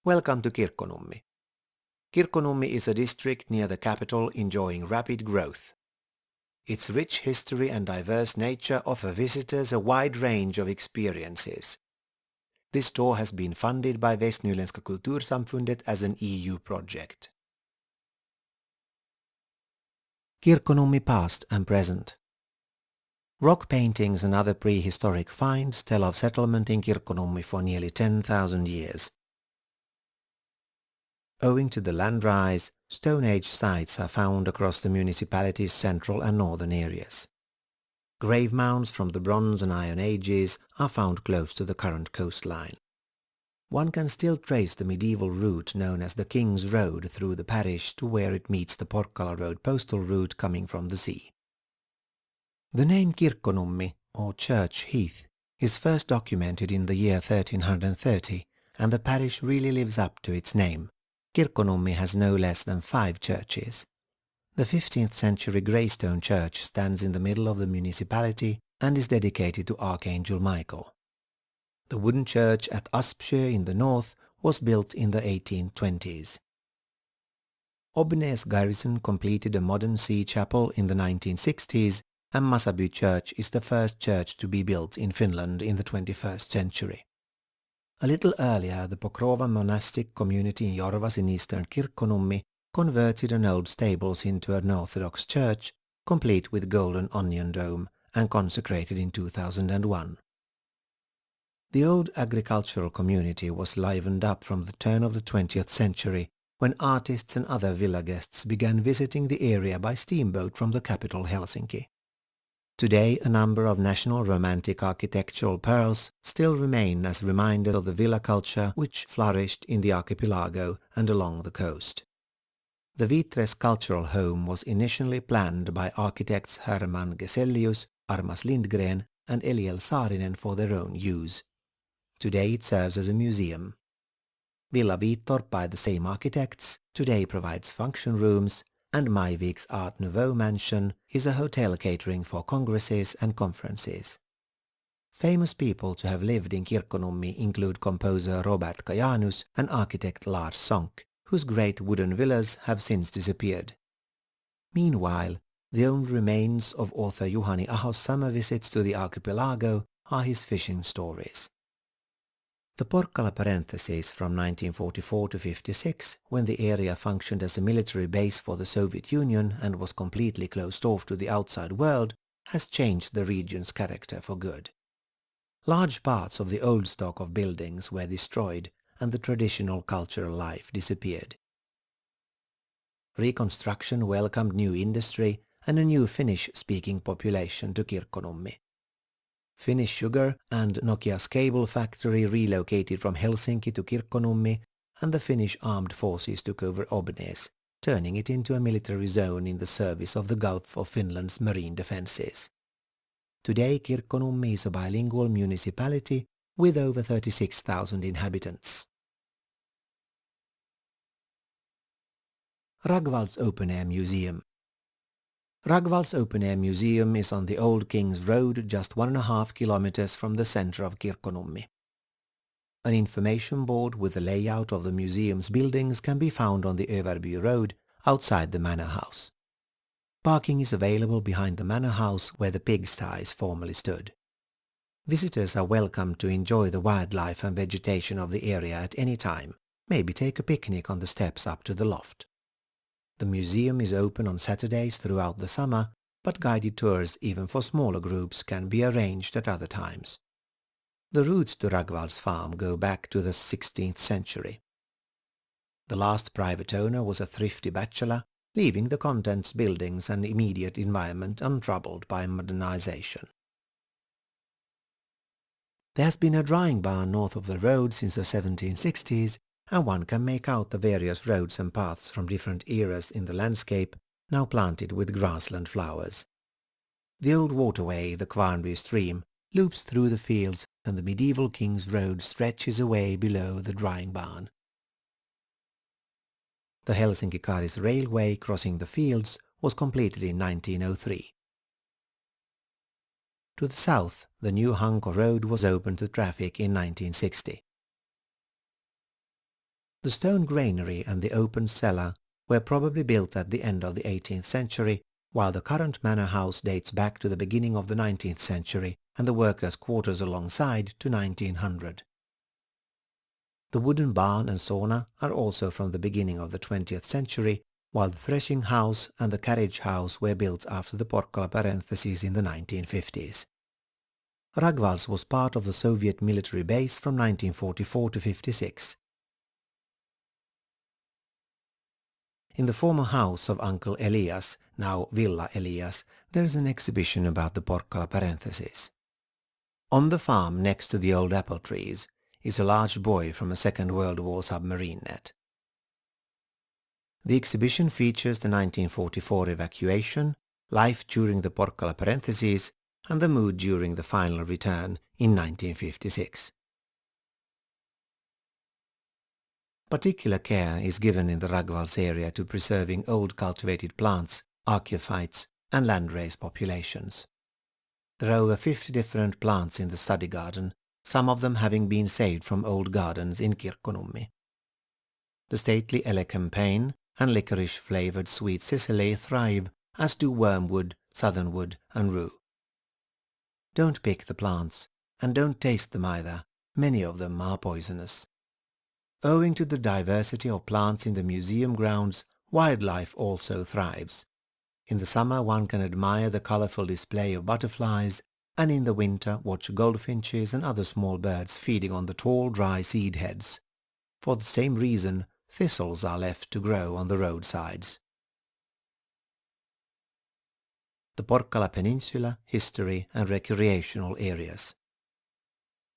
Welcome to Kirkkonummi. Kirkkonummi is a district near the capital enjoying rapid growth. Its rich history and diverse nature offer visitors a wide range of experiences. This tour has been funded by Västnyländska Kultursamfundet as an EU project. Kirkkonummi Past and Present. Rock paintings and other prehistoric finds tell of settlement in Kirkkonummi for nearly 10,000 years. Owing to the land rise, Stone Age sites are found across the municipality's central and northern areas. Grave mounds from the Bronze and Iron Ages are found close to the current coastline. One can still trace the medieval route known as the King's Road through the parish to where it meets the Porkkala Road postal route coming from the sea. The name Kirkkonummi, or Church Heath, is first documented in the year 1330, and the parish really lives up to its name. Kirkkonummi has no less than 5 churches. The 15th century Greystone church stands in the middle of the municipality and is dedicated to Archangel Michael. The wooden church at Aspsjö in the north was built in the 1820s. Obbones garrison completed a modern sea chapel in the 1960s, and Masaby Church is the first church to be built in Finland in the 21st century. A little earlier, the Pokrova monastic community in Jorvas in eastern Kirkkonummi converted an old stables into an Orthodox church, complete with golden onion dome, and consecrated in 2001. The old agricultural community was livened up from the turn of the 20th century, when artists and other villa guests began visiting the area by steamboat from the capital Helsinki. Today, a number of national romantic architectural pearls still remain as reminders of the villa culture which flourished in the archipelago and along the coast. The Vitres cultural home was initially planned by architects Herman Gesellius, Armas Lindgren and Eliel Saarinen for their own use. Today it serves as a museum. Villa Viittorp by the same architects today provides function rooms, and Maivik's Art Nouveau mansion is a hotel catering for congresses and conferences. Famous people to have lived in Kirkkonummi include composer Robert Kajanus and architect Lars Sonck, whose great wooden villas have since disappeared. Meanwhile, the only remains of author Juhani Aho's summer visits to the archipelago are his fishing stories. The Porkkala parenthesis from 1944 to 56, when the area functioned as a military base for the Soviet Union and was completely closed off to the outside world, has changed the region's character for good. Large parts of the old stock of buildings were destroyed and the traditional cultural life disappeared. Reconstruction welcomed new industry and a new Finnish-speaking population to Kirkkonummi. Finnish sugar and Nokia's cable factory relocated from Helsinki to Kirkkonummi, and the Finnish armed forces took over Obbones, turning it into a military zone in the service of the Gulf of Finland's marine defences. Today Kirkkonummi is a bilingual municipality with over 36,000 inhabitants. Ragvald's Open Air Museum. Ragvald's Open Air Museum is on the Old King's Road just 1.5 kilometers from the centre of Kirkkonummi. An information board with the layout of the museum's buildings can be found on the Överby Road outside the manor house. Parking is available behind the manor house where the pigsties formerly stood. Visitors are welcome to enjoy the wildlife and vegetation of the area at any time, maybe take a picnic on the steps up to the loft. The museum is open on Saturdays throughout the summer, but guided tours even for smaller groups can be arranged at other times. The routes to Ragvald's farm go back to the 16th century. The last private owner was a thrifty bachelor, leaving the contents, buildings and immediate environment untroubled by modernization. There has been a drying barn north of the road since the 1760s, and one can make out the various roads and paths from different eras in the landscape, now planted with grassland flowers. The old waterway, the Kvarnby stream, loops through the fields, and the medieval King's Road stretches away below the drying barn. The Helsinki-Karis railway crossing the fields was completed in 1903. To the south, the new Hanko Road was opened to traffic in 1960. The stone granary and the open cellar were probably built at the end of the 18th century, while the current manor house dates back to the beginning of the 19th century and the workers' quarters alongside to 1900. The wooden barn and sauna are also from the beginning of the 20th century, while the threshing house and the carriage house were built after the Porkkala parenthesis in the 1950s. Ragvald was part of the Soviet military base from 1944 to 56. In the former house of Uncle Elias, now Villa Elias, there is an exhibition about the Porkkala parenthesis. On the farm next to the old apple trees is a large buoy from a Second World War submarine net. The exhibition features the 1944 evacuation, life during the Porkkala parenthesis, and the mood during the final return in 1956. Particular care is given in the Ragvalds area to preserving old cultivated plants, archaeophytes, and landrace populations. There are over 50 different plants in the study garden, some of them having been saved from old gardens in Kirkkonummi. The stately elecampane and licorice-flavoured sweet cicely thrive, as do wormwood, southernwood, and rue. Don't pick the plants, and don't taste them either. Many of them are poisonous. Owing to the diversity of plants in the museum grounds, wildlife also thrives. In the summer one can admire the colourful display of butterflies, and in the winter watch goldfinches and other small birds feeding on the tall dry seed heads. For the same reason, thistles are left to grow on the roadsides. The Porkkala Peninsula, history and recreational areas.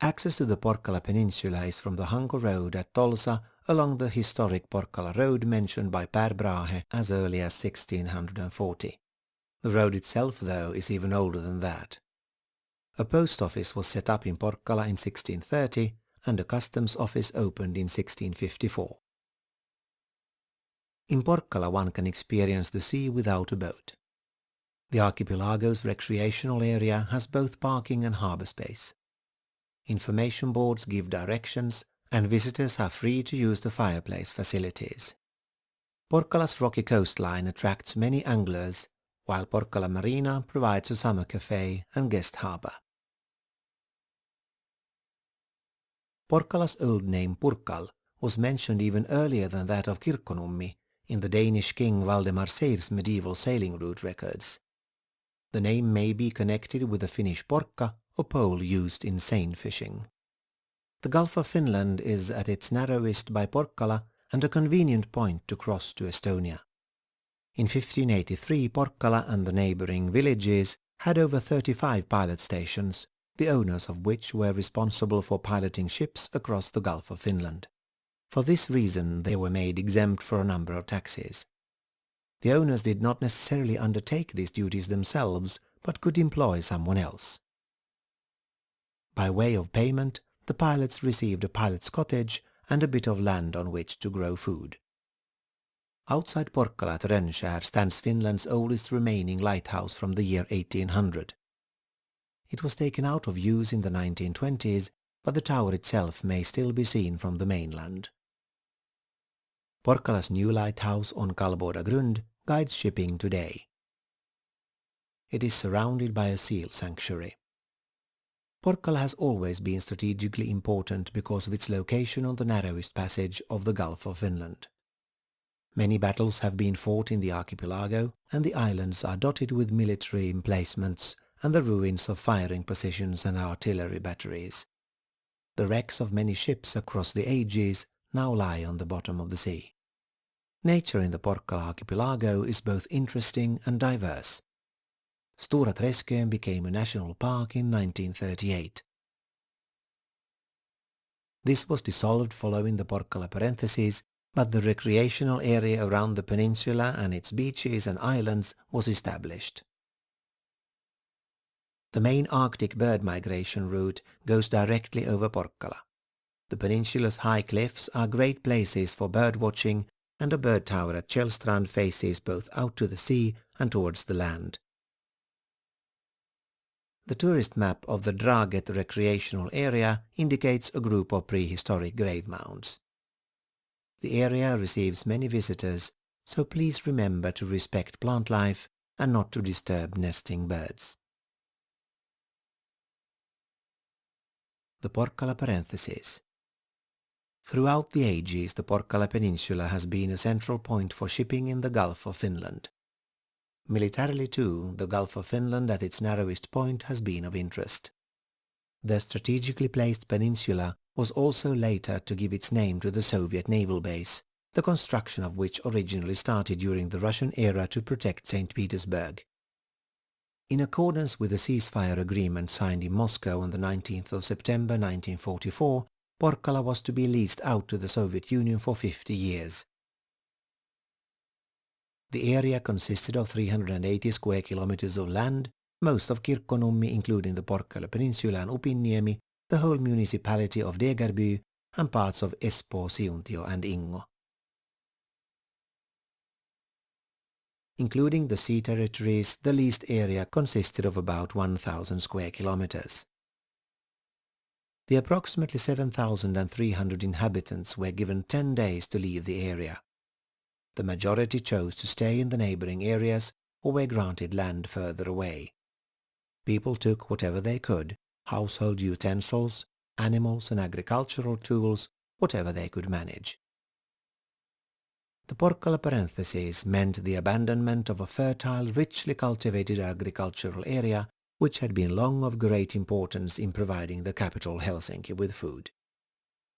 Access to the Porkkala Peninsula is from the Hanko Road at Tolsa along the historic Porkkala Road mentioned by Per Brahe as early as 1640. The road itself, though, is even older than that. A post office was set up in Porkkala in 1630 and a customs office opened in 1654. In Porkkala one can experience the sea without a boat. The archipelago's recreational area has both parking and harbour space. Information boards give directions and visitors are free to use the fireplace facilities. Porkkala's rocky coastline attracts many anglers, while Porkkala Marina provides a summer cafe and guest harbour. Porkkala's old name Purkal was mentioned even earlier than that of Kirkkonummi in the Danish king Valdemar Seir's medieval sailing route records. The name may be connected with the Finnish porkka, a pole used in seine fishing. The Gulf of Finland is at its narrowest by Porkkala and a convenient point to cross to Estonia. In 1583 Porkkala and the neighbouring villages had over 35 pilot stations, the owners of which were responsible for piloting ships across the Gulf of Finland. For this reason they were made exempt for a number of taxes. The owners did not necessarily undertake these duties themselves, but could employ someone else. By way of payment, the pilots received a pilot's cottage and a bit of land on which to grow food. Outside Porkkala at Rönnskär stands Finland's oldest remaining lighthouse from the year 1800. It was taken out of use in the 1920s, but the tower itself may still be seen from the mainland. Porkkala's new lighthouse on Kalboda Grund guides shipping today. It is surrounded by a seal sanctuary. Porkkala has always been strategically important because of its location on the narrowest passage of the Gulf of Finland. Many battles have been fought in the archipelago, and the islands are dotted with military emplacements and the ruins of firing positions and artillery batteries. The wrecks of many ships across the ages now lie on the bottom of the sea. Nature in the Porkkala archipelago is both interesting and diverse. Stora Träskön became a national park in 1938. This was dissolved following the Porkkala parenthesis, but the recreational area around the peninsula and its beaches and islands was established. The main Arctic bird migration route goes directly over Porkkala. The peninsula's high cliffs are great places for bird watching, and a bird tower at Källstrand faces both out to the sea and towards the land. The tourist map of the Draget recreational area indicates a group of prehistoric grave mounds. The area receives many visitors, so please remember to respect plant life and not to disturb nesting birds. The Porkkala parenthesis. Throughout the ages, the Porkkala Peninsula has been a central point for shipping in the Gulf of Finland. Militarily too, the Gulf of Finland at its narrowest point has been of interest. The strategically placed peninsula was also later to give its name to the Soviet naval base, the construction of which originally started during the Russian era to protect St. Petersburg. In accordance with the ceasefire agreement signed in Moscow on the 19th of September 1944, Porkkala was to be leased out to the Soviet Union for 50 years. The area consisted of 380 square kilometers of land, most of Kirkkonummi including the Porkkala Peninsula and Upinniemi, the whole municipality of Degerby, and parts of Espoo, Siuntio and Ingo. Including the sea territories, the leased area consisted of about 1,000 square kilometers. The approximately 7,300 inhabitants were given 10 days to leave the area. The majority chose to stay in the neighboring areas or were granted land further away. People took whatever they could, household utensils, animals and agricultural tools, whatever they could manage. The Porkkala parenthesis meant the abandonment of a fertile, richly cultivated agricultural area which had been long of great importance in providing the capital Helsinki with food.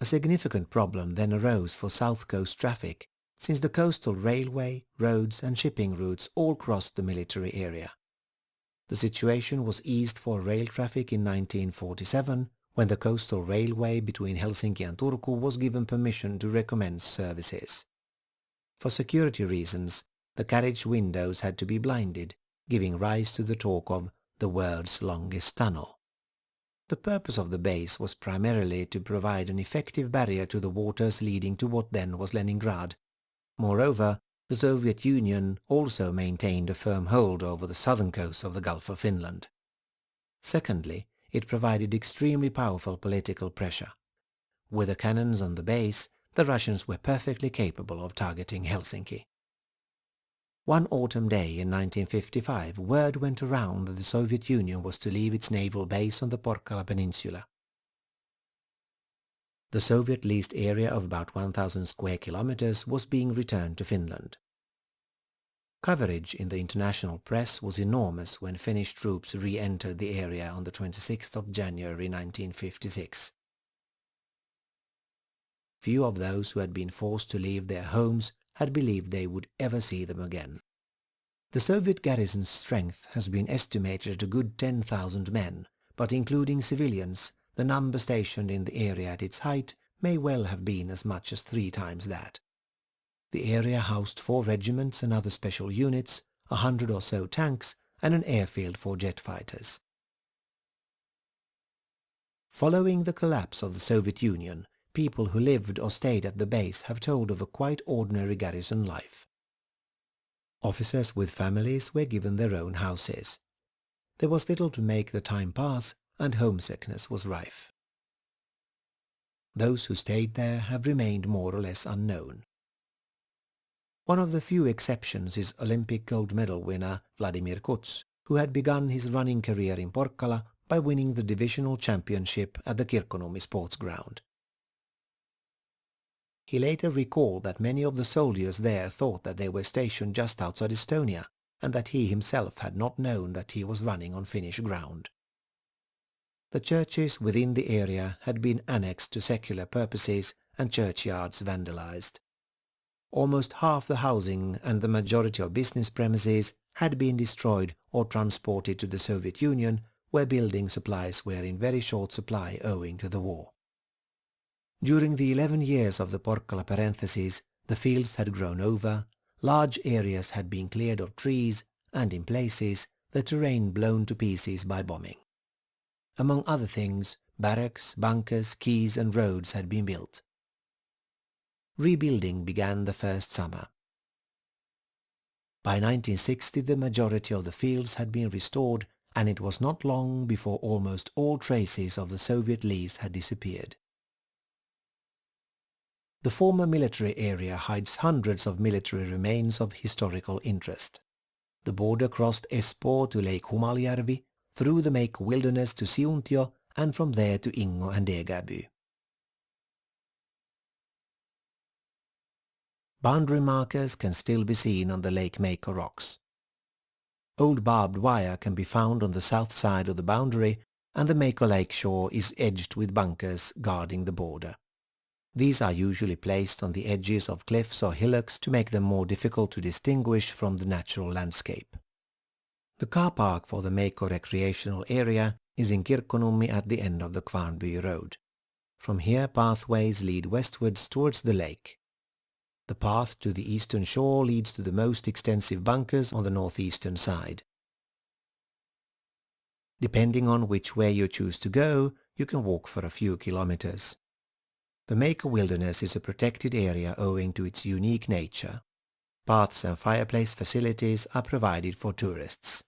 A significant problem then arose for South Coast traffic, since the coastal railway, roads and shipping routes all crossed the military area. The situation was eased for rail traffic in 1947, when the coastal railway between Helsinki and Turku was given permission to recommence services. For security reasons, the carriage windows had to be blinded, giving rise to the talk of the world's longest tunnel. The purpose of the base was primarily to provide an effective barrier to the waters leading to what then was Leningrad. Moreover, the Soviet Union also maintained a firm hold over the southern coast of the Gulf of Finland. Secondly, it provided extremely powerful political pressure. With the cannons on the base, the Russians were perfectly capable of targeting Helsinki. One autumn day in 1955, word went around that the Soviet Union was to leave its naval base on the Porkkala Peninsula. The Soviet-leased area of about 1,000 square kilometers was being returned to Finland. Coverage in the international press was enormous when Finnish troops re-entered the area on the 26th of January 1956. Few of those who had been forced to leave their homes had believed they would ever see them again. The Soviet garrison's strength has been estimated at a good 10,000 men, but including civilians, the number stationed in the area at its height may well have been as much as 3 times that. The area housed 4 regiments and other special units, 100 or so tanks, and an airfield for jet fighters. Following the collapse of the Soviet Union, people who lived or stayed at the base have told of a quite ordinary garrison life. Officers with families were given their own houses. There was little to make the time pass, and homesickness was rife. Those who stayed there have remained more or less unknown. One of the few exceptions is Olympic gold medal winner Vladimir Kuts, who had begun his running career in Porkkala by winning the divisional championship at the Kirkkonummi sports ground. He later recalled that many of the soldiers there thought that they were stationed just outside Estonia, and that he himself had not known that he was running on Finnish ground. The churches within the area had been annexed to secular purposes and churchyards vandalized. Almost half the housing and the majority of business premises had been destroyed or transported to the Soviet Union, where building supplies were in very short supply owing to the war. During the 11 years of the Porkkala parenthesis, the fields had grown over, large areas had been cleared of trees, and in places, the terrain blown to pieces by bombing. Among other things, barracks, bunkers, quays and roads had been built. Rebuilding began the first summer. By 1960 the majority of the fields had been restored, and it was not long before almost all traces of the Soviet lease had disappeared. The former military area hides hundreds of military remains of historical interest. The border crossed Espoo to Lake Humaljärvi, through the Meikko wilderness to Siuntio, and from there to Ingo and Degerby. Boundary markers can still be seen on the Lake Meikko rocks. Old barbed wire can be found on the south side of the boundary, and the Meikko Lake shore is edged with bunkers guarding the border. These are usually placed on the edges of cliffs or hillocks to make them more difficult to distinguish from the natural landscape. The car park for the Meikko recreational area is in Kirkkonummi at the end of the Kvarnby road. From here pathways lead westwards towards the lake. The path to the eastern shore leads to the most extensive bunkers on the northeastern side. Depending on which way you choose to go, you can walk for a few kilometers. The Meikko wilderness is a protected area owing to its unique nature. Paths and fireplace facilities are provided for tourists.